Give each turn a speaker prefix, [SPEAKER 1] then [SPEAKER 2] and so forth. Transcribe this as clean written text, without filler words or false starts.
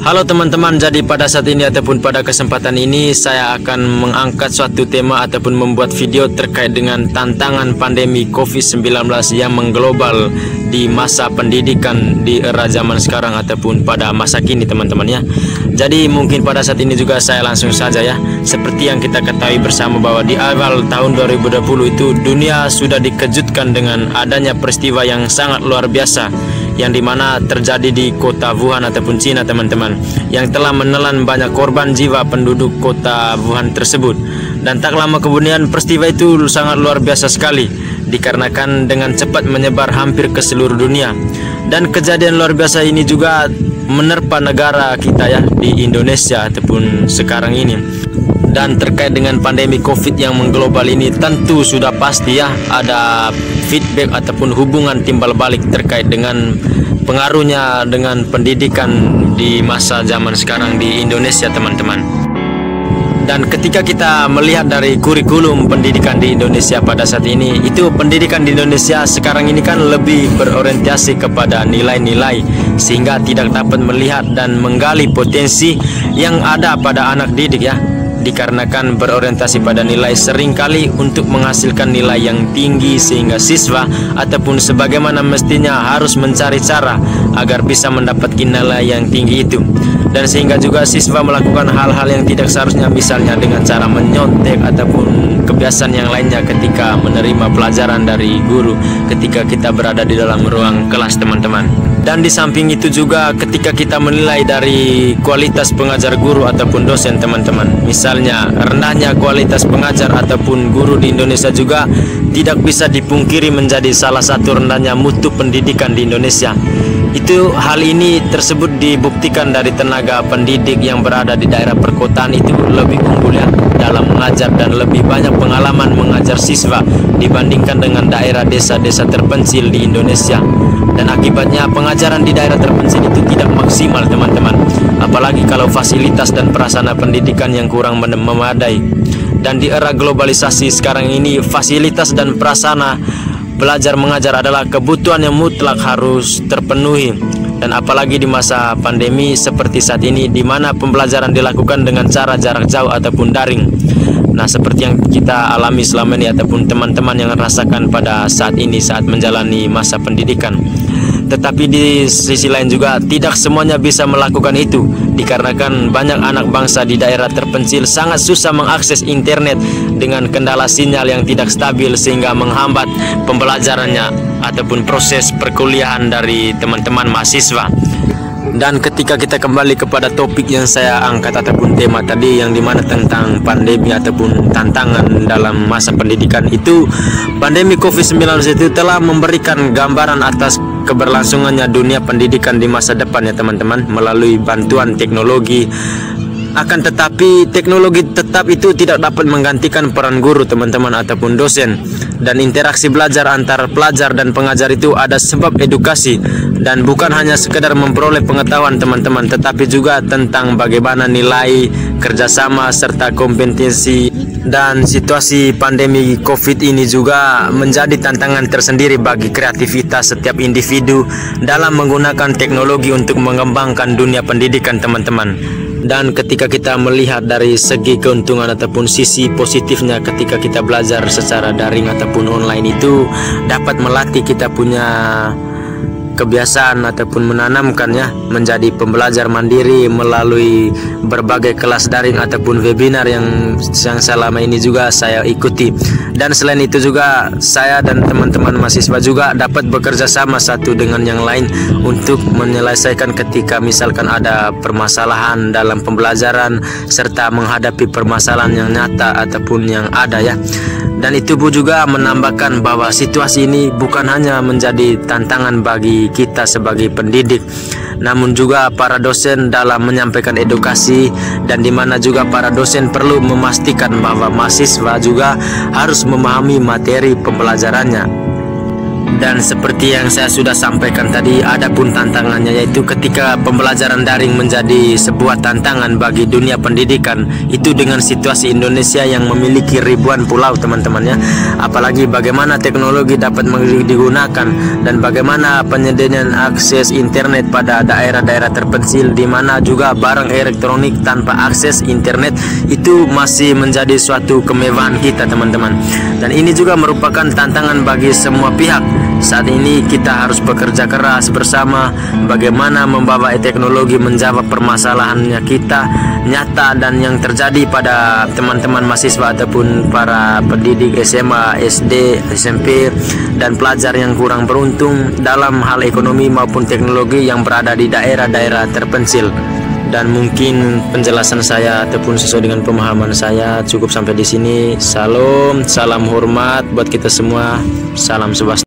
[SPEAKER 1] Halo teman-teman, jadi pada saat ini ataupun pada kesempatan ini saya akan mengangkat suatu tema ataupun membuat video terkait dengan tantangan pandemi COVID-19 yang mengglobal di masa pendidikan di era zaman sekarang ataupun pada masa kini teman-teman ya. Jadi mungkin pada saat ini juga saya langsung saja ya. Seperti yang kita ketahui bersama bahwa di awal tahun 2020 itu dunia sudah dikejutkan dengan adanya peristiwa yang sangat luar biasa yang dimana terjadi di kota Wuhan ataupun Cina teman-teman, yang telah menelan banyak korban jiwa penduduk kota Wuhan tersebut. Dan tak lama kemudian peristiwa itu sangat luar biasa sekali dikarenakan dengan cepat menyebar hampir ke seluruh dunia. Dan kejadian luar biasa ini juga menerpa negara kita ya, di Indonesia ataupun sekarang ini. Dan terkait dengan pandemi COVID yang mengglobal ini, tentu sudah pasti ya ada feedback ataupun hubungan timbal balik terkait dengan pengaruhnya dengan pendidikan di masa zaman sekarang di Indonesia teman-teman. Dan ketika kita melihat dari kurikulum pendidikan di Indonesia pada saat ini, itu pendidikan di Indonesia sekarang ini kan lebih berorientasi kepada nilai-nilai, sehingga tidak dapat melihat dan menggali potensi yang ada pada anak didik ya. Dikarenakan berorientasi pada nilai, seringkali untuk menghasilkan nilai yang tinggi sehingga siswa ataupun sebagaimana mestinya harus mencari cara agar bisa mendapatkan nilai yang tinggi itu. Dan sehingga juga siswa melakukan hal-hal yang tidak seharusnya, misalnya dengan cara menyontek ataupun kebiasaan yang lainnya ketika menerima pelajaran dari guru ketika kita berada di dalam ruang kelas teman-teman. Dan di samping itu juga ketika kita menilai dari kualitas pengajar guru ataupun dosen teman-teman, misalnya rendahnya kualitas pengajar ataupun guru di Indonesia juga tidak bisa dipungkiri menjadi salah satu rendahnya mutu pendidikan di Indonesia. Itu hal ini tersebut dibuktikan dari tenaga pendidik yang berada di daerah perkotaan itu lebih unggul ya dalam mengajar dan lebih banyak pengalaman mengajar siswa dibandingkan dengan daerah desa-desa terpencil di Indonesia. Dan akibatnya pengajaran di daerah terpencil itu tidak maksimal teman-teman, apalagi kalau fasilitas dan prasarana pendidikan yang kurang memadai. Dan di era globalisasi sekarang ini, fasilitas dan prasarana belajar mengajar adalah kebutuhan yang mutlak harus terpenuhi. Dan apalagi di masa pandemi seperti saat ini, di mana pembelajaran dilakukan dengan cara jarak jauh ataupun daring. Nah, seperti yang kita alami selama ini ataupun teman-teman yang rasakan pada saat ini saat menjalani masa pendidikan. Tetapi di sisi lain juga tidak semuanya bisa melakukan itu, dikarenakan banyak anak bangsa di daerah terpencil sangat susah mengakses internet dengan kendala sinyal yang tidak stabil sehingga menghambat pembelajarannya ataupun proses perkuliahan dari teman-teman mahasiswa. Dan ketika kita kembali kepada topik yang saya angkat ataupun tema tadi, yang dimana tentang pandemi ataupun tantangan dalam masa pendidikan itu, pandemi COVID-19 itu telah memberikan gambaran atas keberlangsungannya dunia pendidikan di masa depan ya teman-teman, melalui bantuan teknologi. Akan tetapi teknologi tetap itu tidak dapat menggantikan peran guru teman-teman ataupun dosen. Dan interaksi belajar antar pelajar dan pengajar itu ada sebab edukasi, dan bukan hanya sekedar memperoleh pengetahuan teman-teman, tetapi juga tentang bagaimana nilai, kerjasama, serta kompetensi. Dan situasi pandemi COVID ini juga menjadi tantangan tersendiri bagi kreativitas setiap individu dalam menggunakan teknologi untuk mengembangkan dunia pendidikan teman-teman. Dan ketika kita melihat dari segi keuntungan ataupun sisi positifnya ketika kita belajar secara daring ataupun online, itu dapat melatih kita punya kebiasaan ataupun menanamkan ya menjadi pembelajar mandiri melalui berbagai kelas daring ataupun webinar yang selama ini juga saya ikuti. Dan selain itu juga saya dan teman-teman mahasiswa juga dapat bekerja sama satu dengan yang lain untuk menyelesaikan ketika misalkan ada permasalahan dalam pembelajaran serta menghadapi permasalahan yang nyata ataupun yang ada ya. Dan itu juga menambahkan bahwa situasi ini bukan hanya menjadi tantangan bagi kita sebagai pendidik, namun juga para dosen dalam menyampaikan edukasi, dan di mana juga para dosen perlu memastikan bahwa mahasiswa juga harus memahami materi pembelajarannya. Dan seperti yang saya sudah sampaikan tadi, ada pun tantangannya, yaitu ketika pembelajaran daring menjadi sebuah tantangan bagi dunia pendidikan, itu dengan situasi Indonesia yang memiliki ribuan pulau teman-teman ya. Apalagi bagaimana teknologi dapat digunakan dan bagaimana penyediaan akses internet pada daerah-daerah terpencil, di mana juga barang elektronik tanpa akses internet itu masih menjadi suatu kemewahan kita teman-teman. Dan ini juga merupakan tantangan bagi semua pihak. Saat ini kita harus bekerja keras bersama bagaimana membawa teknologi menjawab permasalahannya kita nyata dan yang terjadi pada teman-teman mahasiswa ataupun para pendidik SMA, SD, SMP dan pelajar yang kurang beruntung dalam hal ekonomi maupun teknologi yang berada di daerah-daerah terpencil. Dan mungkin penjelasan saya ataupun sesuai dengan pemahaman saya cukup sampai di sini. Salam hormat buat kita semua. Salam swastiastu.